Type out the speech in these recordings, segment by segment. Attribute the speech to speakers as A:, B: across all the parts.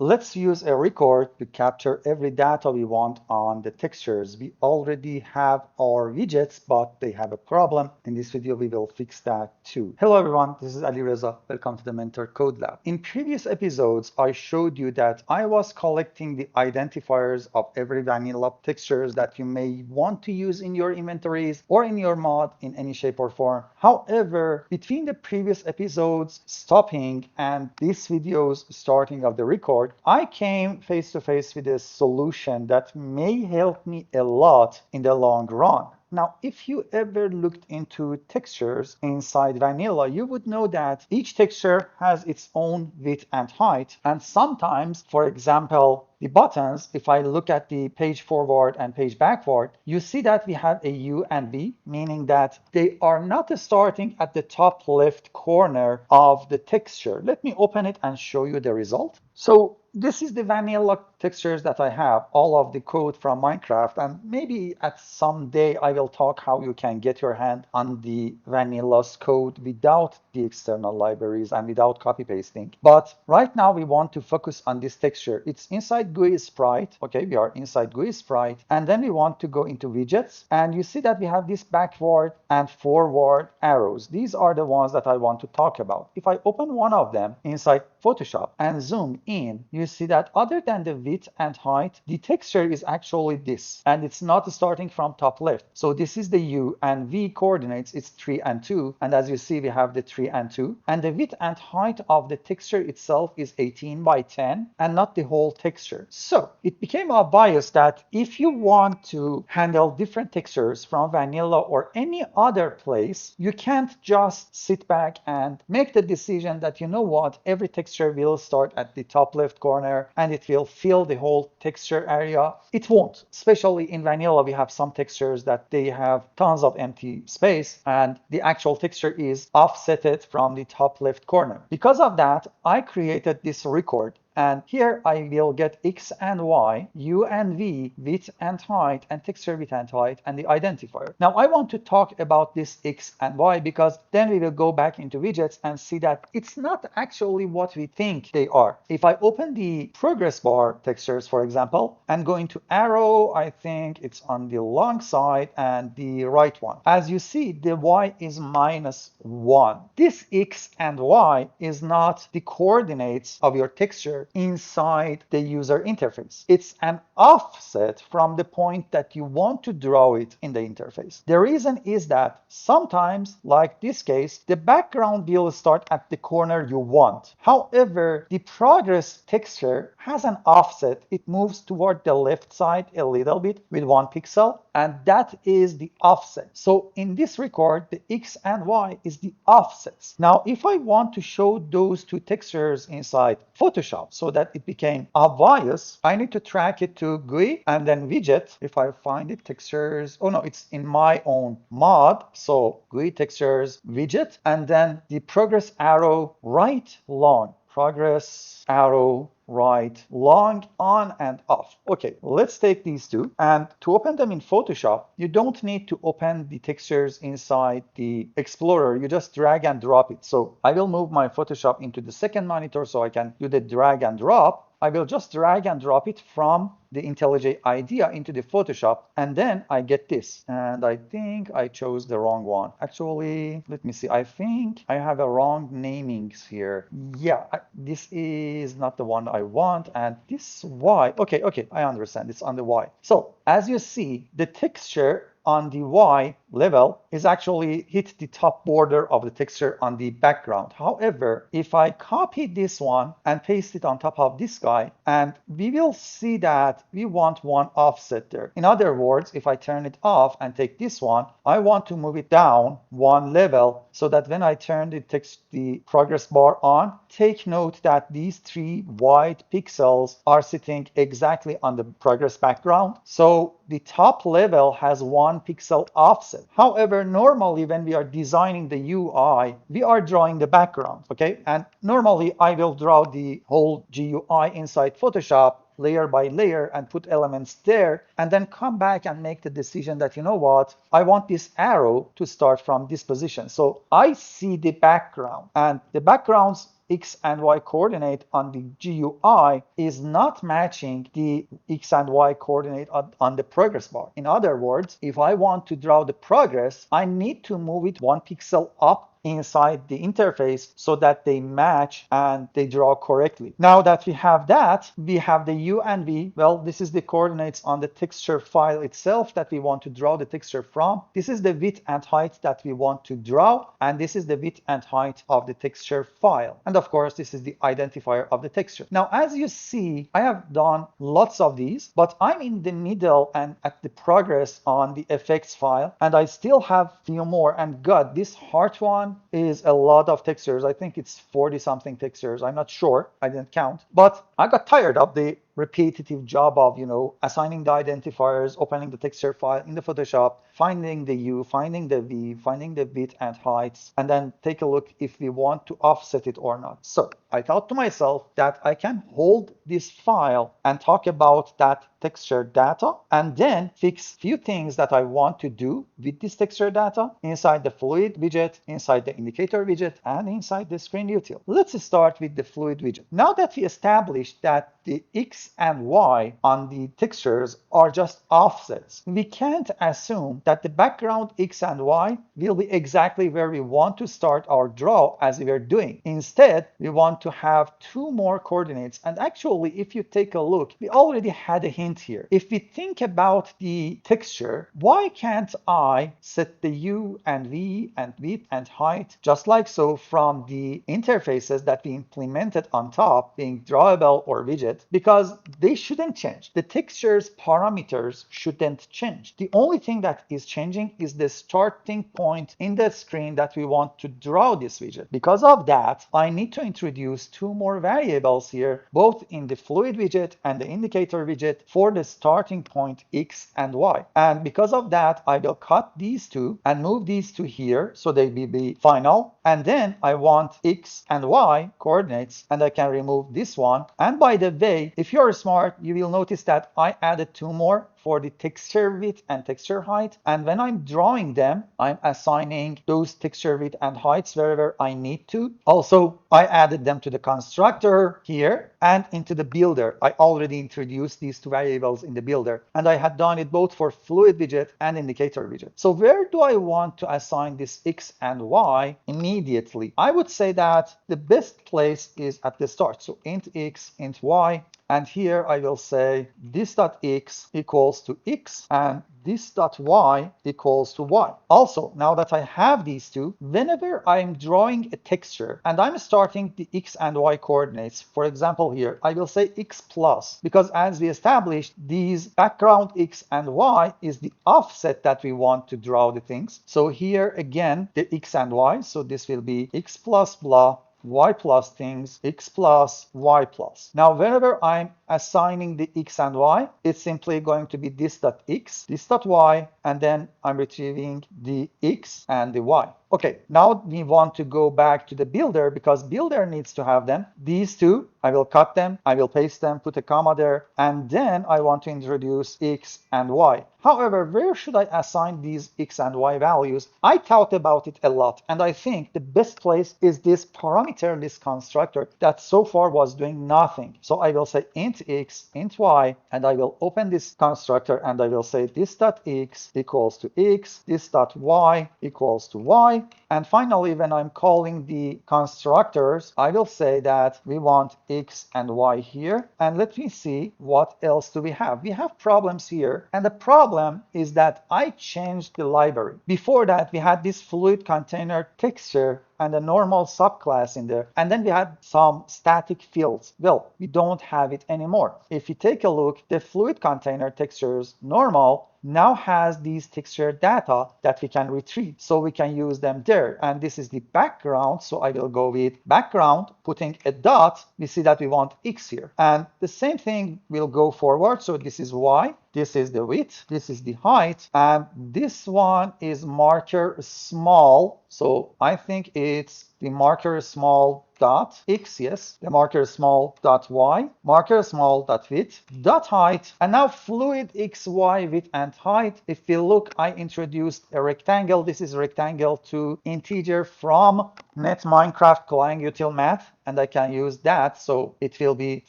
A: let's use a record to capture every data we want on the textures. We already have our widgets, but they have a problem. In this video, we will fix that too. Hello everyone, this is Ali Reza. Welcome to the Mentor Code Lab. In previous episodes, I showed you that I was collecting the identifiers of every vanilla textures that you may want to use in your inventories or in your mod in any shape or form. However, between the previous episodes stopping and this video's starting of the record, I came face to face with a solution that may help me a lot in the long run. Now, if you ever looked into textures inside vanilla, you would know that each texture has its own width and height. And sometimes, for example, the buttons, if I look at the page forward and page backward, you see that we have a U and V, meaning that they are not starting at the top left corner of the texture. Let me open it and show you the result. So this is the vanilla textures that I have, all of the code from Minecraft, and maybe at some day I will talk how you can get your hand on the vanilla's code without the external libraries and without copy pasting. But right now we want to focus on this texture. It's inside GUI sprite. Okay, we are inside GUI sprite, and then we want to go into widgets, and you see that we have this backward and forward arrows. These are the ones that I want to talk about. If I open one of them inside Photoshop and zoom in, you see that other than the width and height, the texture is actually this, and it's not starting from top left. So this is the U and V coordinates, it's 3 and 2, and as you see, we have the 3 and 2, and the width and height of the texture itself is 18 by 10 and not the whole texture. So it became obvious that if you want to handle different textures from vanilla or any other place, you can't just sit back and make the decision that, you know what, every texture will start at the top left corner and it will fill the whole texture area. It won't. Especially in vanilla, we have some textures that they have tons of empty space and the actual texture is offsetted from the top left corner. Because of that, I created this record. And here I will get X and Y, U and V, width and height, and texture width and height, and the identifier. Now I want to talk about this X and Y because then we will go back into widgets and see that it's not actually what we think they are. If I open the progress bar textures, for example, and go into arrow, I think it's on the long side and the right one. As you see, the Y is -1. This X and Y is not the coordinates of your texture inside the user interface. It's an offset from the point that you want to draw it in the interface. The reason is that sometimes, like this case, the background will start at the corner you want. However, the progress texture has an offset. It moves toward the left side a little bit with 1 pixel, and that is the offset. So in this record, the X and Y is the offsets. Now, if I want to show those two textures inside Photoshop so that it became obvious, I need to track it to GUI and then widget. If I find it, textures, oh no, it's in my own mod. So GUI textures, widget, and then the progress arrow right long. Progress arrow right long on and off. Okay, let's take these two, and to open them in Photoshop, you don't need to open the textures inside the Explorer. You just drag and drop it. So I will move my Photoshop into the second monitor so I can do the drag and drop. I will just drag and drop it from the IntelliJ IDEA into the Photoshop, and then I get this. And I think I chose the wrong one. Actually, let me see. I think I have a wrong namings here. Yeah, this is not the one I want, and this Y. Okay, I understand. It's on the Y. So as you see, the texture on the Y level is actually hit the top border of the texture on the background. However, if I copy this one and paste it on top of this guy, and we will see that we want one offset there. In other words, if I turn it off and take this one, I want to move it down one level so that when I turn the progress bar on, take note that these 3 white pixels are sitting exactly on the progress background. So the top level has 1 pixel offset. However, normally when we are designing the UI, we are drawing the background, okay? And normally I will draw the whole GUI inside Photoshop layer by layer and put elements there, and then come back and make the decision that, you know what, I want this arrow to start from this position. So I see the background, and the backgrounds x and y coordinate on the GUI is not matching the x and y coordinate on the progress bar. In other words, if I want to draw the progress, I need to move it 1 pixel up inside the interface so that they match and they draw correctly. Now that we have that, we have the u and v. Well, this is the coordinates on the texture file itself that we want to draw the texture from. This is the width and height that we want to draw, and this is the width and height of the texture file. And of course, this is the identifier of the texture. Now, as you see, I have done lots of these, but I'm in the middle and at the progress on the effects file, and I still have few more. And God, this heart one is a lot of textures. I think it's 40 something textures. I'm not sure. I didn't count. But I got tired of the repetitive job of, assigning the identifiers, opening the texture file in the Photoshop, finding the U, finding the V, finding the width and heights, and then take a look if we want to offset it or not. So I thought to myself that I can hold this file and talk about that texture data and then fix few things that I want to do with this texture data inside the fluid widget, inside the indicator widget, and inside the screen util. Let's start with the fluid widget. Now that we established that the X and Y on the textures are just offsets, we can't assume that the background X and Y will be exactly where we want to start our draw as we were doing. Instead, we want to have two more coordinates. And actually, if you take a look, we already had a hint here. If we think about the texture, why can't I set the U and V and width and height just like so from the interfaces that we implemented on top, being drawable or widget, because they shouldn't change. The texture's parameters shouldn't change. The only thing that is changing is the starting point in the screen that we want to draw this widget. Because of that, I need to introduce two more variables here, both in the fluid widget and the indicator widget for the starting point X and Y. And because of that, I will cut these two and move these two here so they will be final. And then I want X and Y coordinates, and I can remove this one. And by the way, if you're smart, you will notice that I added two more for the texture width and texture height. And when I'm drawing them, I'm assigning those texture width and heights wherever I need to. Also, I added them to the constructor here and into the builder. I already introduced these two variables in the builder, and I had done it both for fluid widget and indicator widget. So where do I want to assign this X and Y immediately? I would say that the best place is at the start. So int X, int Y. And here I will say this.x equals to x and this.y equals to y. Also, now that I have these two, whenever I'm drawing a texture and I'm starting the x and y coordinates, for example here, I will say x plus, because as we established, these background x and y is the offset that we want to draw the things. So here again, the x and y, so this will be x plus blah, y plus things, x plus, y plus. Now, whenever I'm assigning the x and y, it's simply going to be this.x, this.y, and then I'm retrieving the x and the y. Okay, now we want to go back to the builder because builder needs to have them. These two, I will cut them, I will paste them, put a comma there, and then I want to introduce x and y. However, where should I assign these x and y values? I thought about it a lot, and I think the best place is this parameter list constructor that so far was doing nothing. So I will say int x, int y, and I will open this constructor and I will say this.x equals to x, this.y equals to y. And finally, when I'm calling the constructors, I will say that we want x and y here. And let me see what else do we have. We have problems here. And the problem is that I changed the library. Before that, we had this fluid container texture and a normal subclass in there. And then we had some static fields. Well, we don't have it anymore. If you take a look, the fluid container textures normal now has these texture data that we can retrieve. So we can use them there. And this is the background. So I will go with background, putting a dot. We see that we want X here. And the same thing will go forward. So this is Y. This is the width. This is the height. And this one is marker small. So I think it's the marker small dot x, yes, the marker small dot y, marker small dot width, dot height, and now fluid x, y, width, and height. If we look, I introduced a rectangle. This is rectangle to integer from Net Minecraft Clang Util Math. and I can use that. So it will be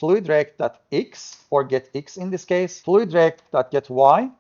A: fluidrect.x, or get x in this case, fluidrect.getY,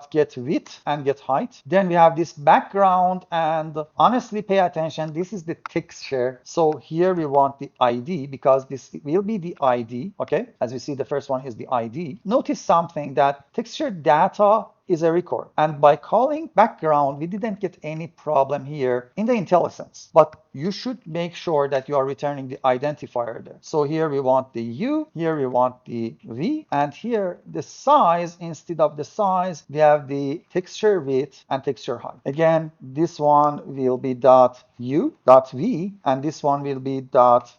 A: .get width and get height. Then we have this background, and honestly, pay attention, this is the texture. So here we want the ID, because this will be the ID, okay? As we see, the first one is the ID. Notice something, that texture data is a record. And by calling background, we didn't get any problem here in the IntelliSense. But you should make sure that you are returning the identifier there. So here we want the U, here we want the V, and here the size, instead of the size, we have the texture width and texture height. Again, this one will be .u.v, and this one will be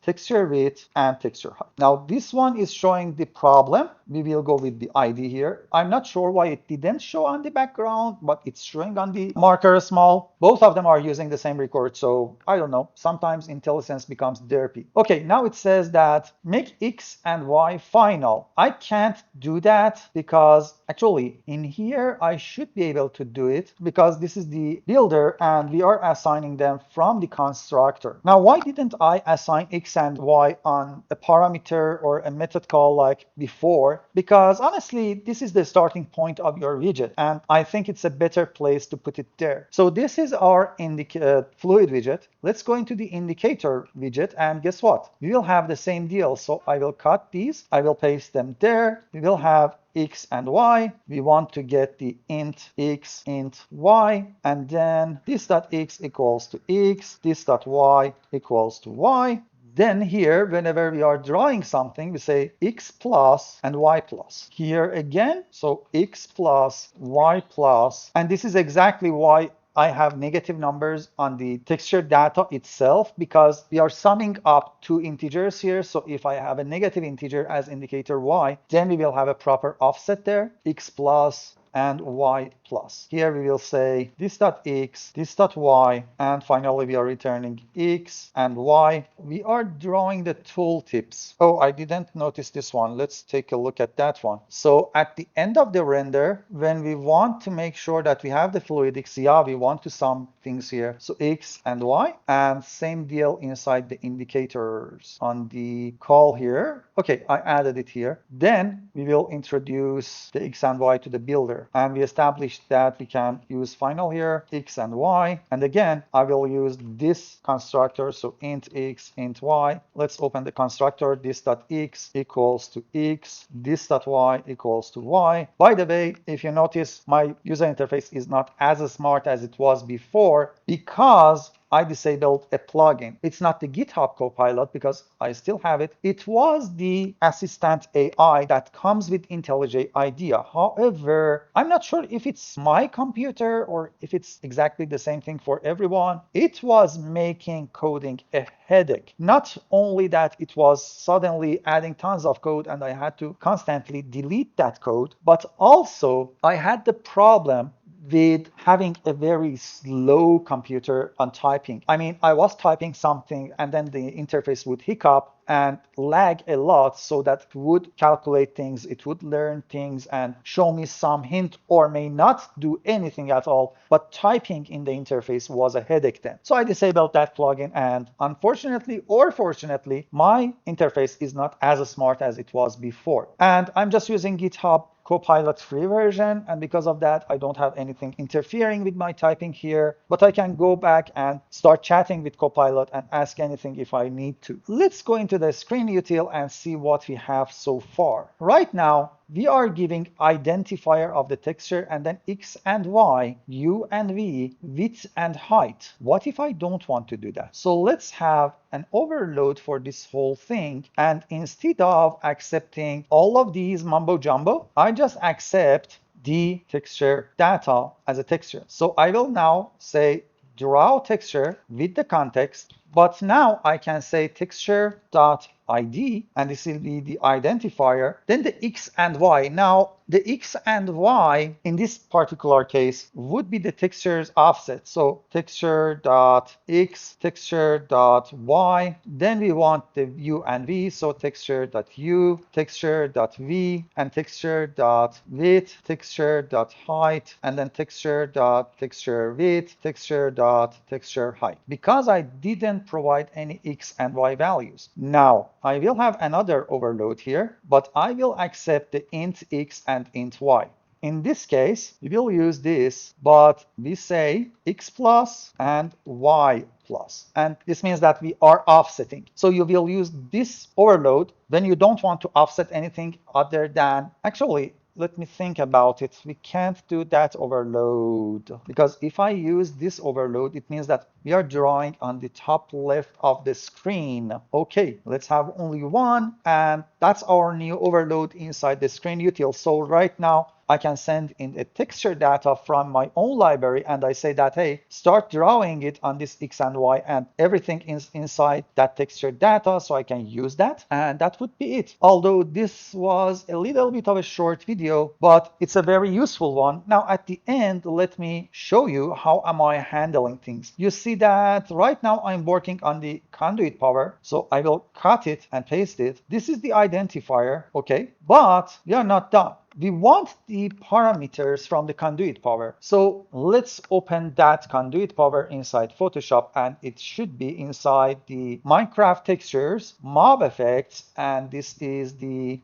A: .texture width and texture height. Now this one is showing the problem. We will go with the ID here. I'm not sure why it didn't show on the background, but it's showing on the marker small. Both of them are using the same record, so I don't know. Sometimes IntelliSense becomes derpy. Okay, now it says that make X and Y final. I can't do that because actually in here I should be able to do it, because this is the builder and we are assigning them from the constructor. Now, why didn't I assign X and Y on a parameter or a method call like before? Because honestly, this is the starting point of your widget, and I think it's a better place to put it there. So this is our fluid widget. Let's go into the indicator widget, and guess what? We will have the same deal. So I will cut these, I will paste them there. We will have X and Y. We want to get the int X, int Y, and then this dot X equals to X, this dot Y equals to Y. Then here, whenever we are drawing something, we say X plus and Y plus. Here again, so X plus, Y plus, and this is exactly why I have negative numbers on the texture data itself, because we are summing up two integers here. So if I have a negative integer as indicator Y, then we will have a proper offset there, X plus and Y plus. Here we will say this dot X, this dot Y, and finally we are returning X and Y. We are drawing the tooltips. Oh, I didn't notice this one. Let's take a look at that one. So at the end of the render, when we want to make sure that we have the fluidics, yeah, we want to sum things here. So X and Y, and same deal inside the indicators on the call here. Okay, I added it here. Then we will introduce the X and Y to the builder. And we established that we can use final here, X and Y. And again, I will use this constructor. So int X, int Y. Let's open the constructor. This dot X equals to X. This dot Y equals to Y. By the way, if you notice, my user interface is not as smart as it was before, because I disabled a plugin. It's not the GitHub Copilot because I still have it. It was the assistant AI that comes with IntelliJ IDEA. However, I'm not sure if it's my computer or if it's exactly the same thing for everyone. It was making coding a headache. Not only that, it was suddenly adding tons of code and I had to constantly delete that code, but also I had the problem with having a very slow computer on typing. I mean, I was typing something and then the interface would hiccup and lag a lot, so that it would calculate things, it would learn things and show me some hint, or may not do anything at all. But typing in the interface was a headache then. So I disabled that plugin, and unfortunately or fortunately, my interface is not as smart as it was before. And I'm just using GitHub Copilot free version, and because of that I don't have anything interfering with my typing here, but I can go back and start chatting with Copilot and ask anything if I need to. Let's go into the screen util and see what we have so far. Right now we are giving identifier of the texture and then X and Y, U and V, width and height. What if I don't want to do that? So let's have an overload for this whole thing, and instead of accepting all of these mumbo jumbo, I just accept the texture data as a texture. So I will now say draw texture with the context, but now I can say texture dot ID, and this will be the identifier, then the X and Y. Now, the X and Y in this particular case would be the texture's offset. So texture.x, texture.y. Then we want the U and V. So texture.u, texture.v, and texture.width, texture.height, and then texture.texture width, texture.texture height. Because I didn't provide any X and Y values. Now, I will have another overload here, but I will accept the int X and int Y. In this case, we will use this, but we say X plus and Y plus. And this means that we are offsetting. So you will use this overload when you don't want to offset anything other than, actually, let me think about it. We can't do that overload because if I use this overload, it means that we are drawing on the top left of the screen. Okay, let's have only one, and that's our new overload inside the screen util. So right now, I can send in a texture data from my own library, and I say that, hey, start drawing it on this X and Y, and everything is inside that texture data, so I can use that, and that would be it. Although this was a little bit of a short video, but it's a very useful one. Now, at the end, let me show you how am I handling things. You see that right now I'm working on the conduit power, so I will cut it and paste it. This is the identifier, okay? But we are not done. We want the parameters from the conduit power. So let's open that conduit power inside Photoshop, and it should be inside the Minecraft textures, mob effects, and this is the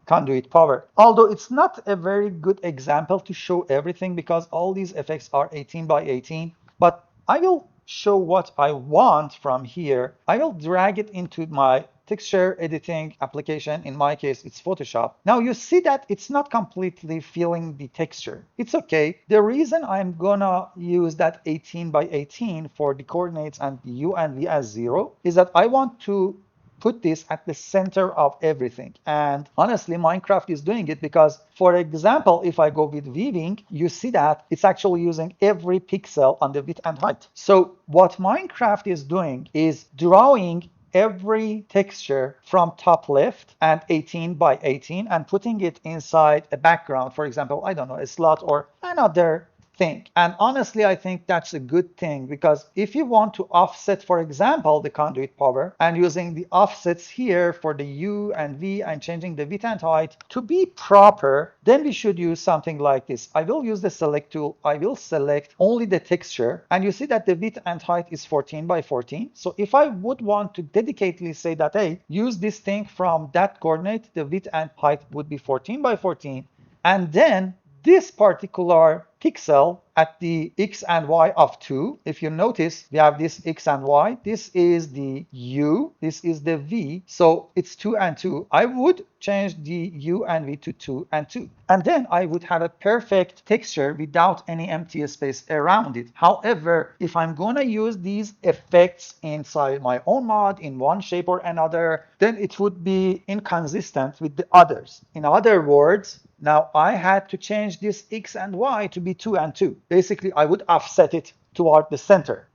A: conduit power. Although it's not a very good example to show everything because all these effects are 18 by 18, but I will show what I want from here. I will drag it into my texture editing application. In my case, it's Photoshop. Now you see that it's not completely filling the texture. It's okay. The reason I'm gonna use that 18 by 18 for the coordinates and the U and V as 0 is that I want to put this at the center of everything. And honestly, Minecraft is doing it because, for example, if I go with weaving, you see that it's actually using every pixel on the width and height. So what Minecraft is doing is drawing every texture from top left and 18 by 18 and putting it inside a background, for example, I don't know, a slot or another thing. And honestly, I think that's a good thing because if you want to offset, for example, the conduit power and using the offsets here for the U and V and changing the width and height to be proper, then we should use something like this. I will use the select tool. I will select only the texture, and you see that the width and height is 14 by 14. So if I would want to dedicatedly say that, hey, use this thing from that coordinate, the width and height would be 14 by 14, and then this particular pixel at the X and Y of 2, if you notice, we have this X and Y. This is the U, this is the V. So it's 2 and 2. I would change the U and V to 2 and 2. And then I would have a perfect texture without any empty space around it. However, if I'm going to use these effects inside my own mod in one shape or another, then it would be inconsistent with the others. In other words, now I had to change this X and Y to be 2 and 2. Basically, I would offset it toward the center.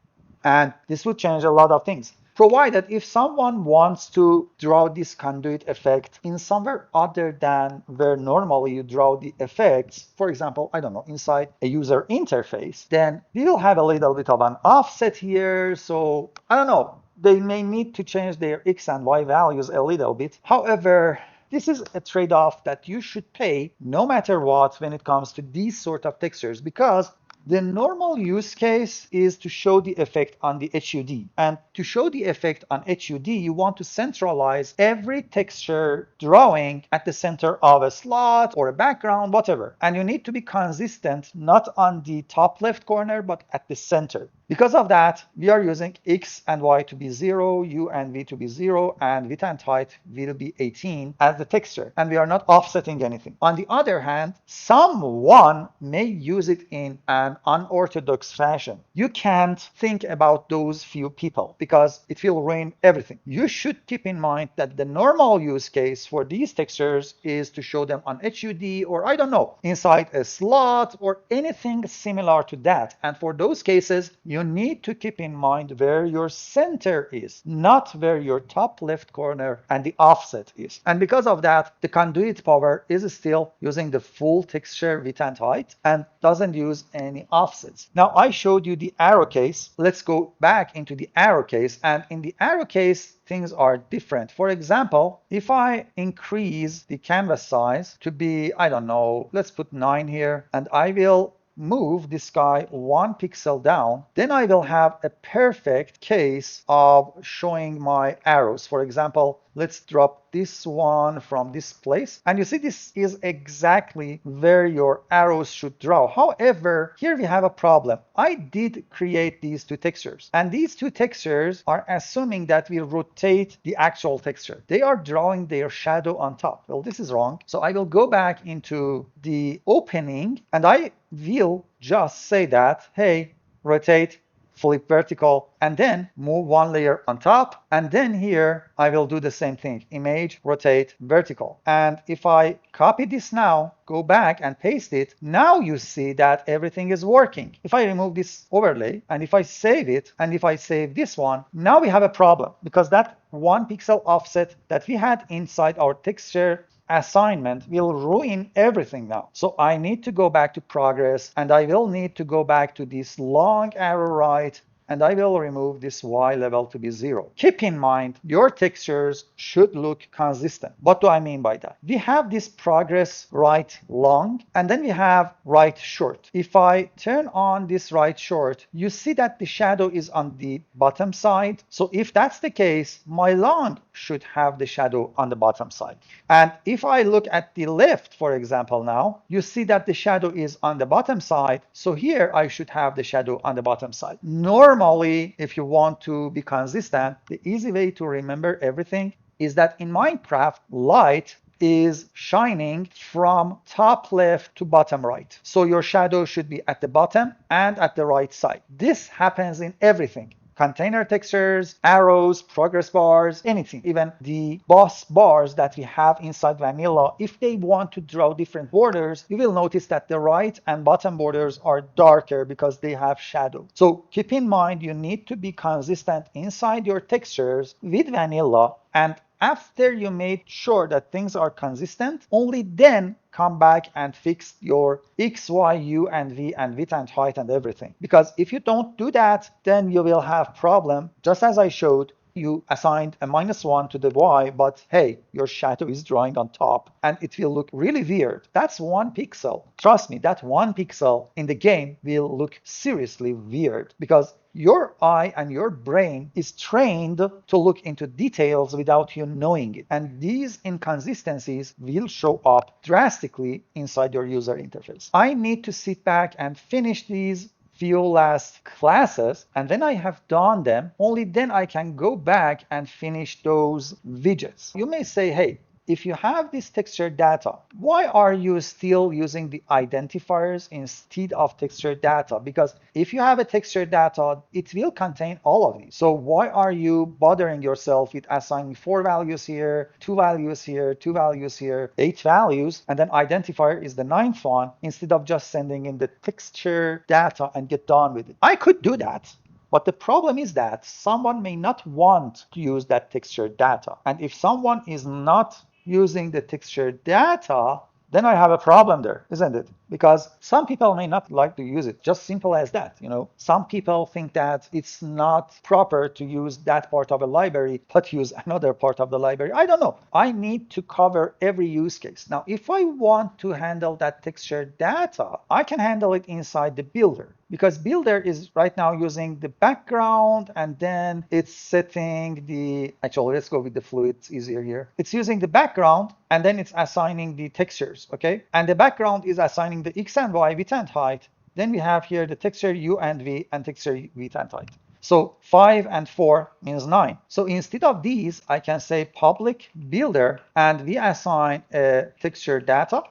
A: And this would change a lot of things. Provided if someone wants to draw this conduit effect in somewhere other than where normally you draw the effects, for example, I don't know, inside a user interface, then we will have a little bit of an offset here. So I don't know, they may need to change their X and Y values a little bit. However, this is a trade-off that you should pay no matter what when it comes to these sort of textures, because the normal use case is to show the effect on the HUD. And to show the effect on HUD, you want to centralize every texture drawing at the center of a slot or a background, whatever. And you need to be consistent, not on the top left corner, but at the center. Because of that, we are using X and Y to be 0, U and V to be 0, and width and height will be 18 as the texture. And we are not offsetting anything. On the other hand, someone may use it in an an unorthodox fashion. You can't think about those few people because it will ruin everything. You should keep in mind that the normal use case for these textures is to show them on HUD or I don't know, inside a slot or anything similar to that. And for those cases, you need to keep in mind where your center is, not where your top left corner and the offset is. And because of that, the conduit power is still using the full texture width and height and doesn't use any offsets. Now I showed you the arrow case. Let's go back into the arrow case, and in the arrow case, things are different. For example, if I increase the canvas size to be, I don't know, let's put 9 here, and I will move this guy 1 pixel down, then I will have a perfect case of showing my arrows. For example, let's drop this one from this place. And you see, this is exactly where your arrows should draw. However, here we have a problem. I did create these two textures, and these two textures are assuming that we rotate the actual texture. They are drawing their shadow on top. Well, this is wrong. So I will go back into the opening, and I will just say that, hey, rotate, flip vertical, and then move 1 layer on top. And then here, I will do the same thing. Image, rotate, vertical. And if I copy this now, go back and paste it, now you see that everything is working. If I remove this overlay, and if I save it, and if I save this one, now we have a problem because that 1 pixel offset that we had inside our texture assignment will ruin everything now. So I need to go back to progress, and I will need to go back to this long arrow right, and I will remove this Y level to be 0. Keep in mind, your textures should look consistent. What do I mean by that? We have this progress right long, and then we have right short. If I turn on this right short, you see that the shadow is on the bottom side. So if that's the case, my long should have the shadow on the bottom side. And if I look at the left, for example, now, you see that the shadow is on the bottom side. So here I should have the shadow on the bottom side. Normally, if you want to be consistent, the easy way to remember everything is that in Minecraft, light is shining from top left to bottom right. So your shadow should be at the bottom and at the right side. This happens in everything. Container textures, arrows, progress bars, anything. Even the boss bars that we have inside vanilla, if they want to draw different borders, you will notice that the right and bottom borders are darker because they have shadow. So keep in mind, you need to be consistent inside your textures with vanilla, and after you made sure that things are consistent, only then come back and fix your X, Y, U, and V, and width and height and everything. Because if you don't do that, then you will have problem. Just as I showed, you assigned a -1 to the Y, but hey, your shadow is drawing on top and it will look really weird. That's 1 pixel. Trust me, that 1 pixel in the game will look seriously weird because your eye and your brain is trained to look into details without you knowing it. And these inconsistencies will show up drastically inside your user interface. I need to sit back and finish these few last classes, and then I have done them. Only then I can go back and finish those widgets. You may say, hey, if you have this texture data, why are you still using the identifiers instead of texture data? Because if you have a texture data, it will contain all of these. So why are you bothering yourself with assigning 4 values here, 2 values here, 2 values here, 8 values, and then identifier is the 9th one, instead of just sending in the texture data and get done with it? I could do that. But the problem is that someone may not want to use that texture data. And if someone is not using the texture data, then I have a problem there, isn't it? Because some people may not like to use it, just simple as that. Some people think that it's not proper to use that part of a library, but use another part of the library. I don't know. I need to cover every use case. Now, if I want to handle that texture data, I can handle it inside the builder. Because builder is right now using the background, and then it's setting actually, let's go with the fluid, it's easier here. It's using the background, and then it's assigning the textures, okay? And the background is assigning the X and Y width and height. Then we have here the texture U and V and texture width and height. So 5 and 4 means 9. So instead of these, I can say public builder, and we assign a texture data.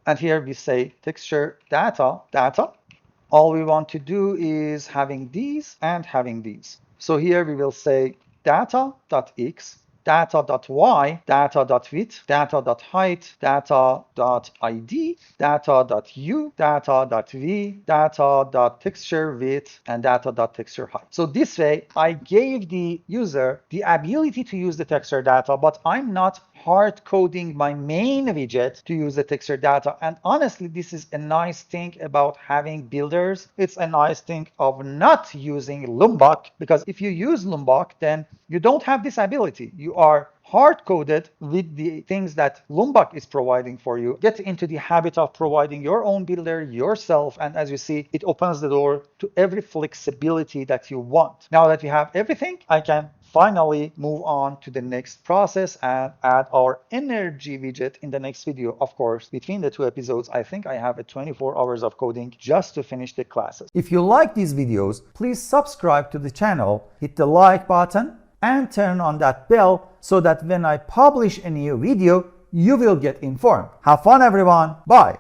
A: And here we say texture data. all we want to do is having these and having these. So here we will say data.x, data.y, data.width, data.height, data.id, data.u, data.v, data.texture width, and data.texture height. So this way, I gave the user the ability to use the texture data, but I'm not hard coding my main widget to use the texture data. And honestly, this is a nice thing about having builders. It's a nice thing of not using Lombok, because if you use Lombok, then you don't have this ability. You are hard-coded with the things that Lombok is providing for you. Get into the habit of providing your own builder yourself, and as you see, it opens the door to every flexibility that you want. Now that we have everything, I can finally move on to the next process and add our energy widget in the next video. Of course, between the two episodes, I think I have 24 hours of coding just to finish the classes. If you like these videos, please subscribe to the channel, hit the like button, and turn on that bell so that when I publish a new video, you will get informed. Have fun, everyone. Bye.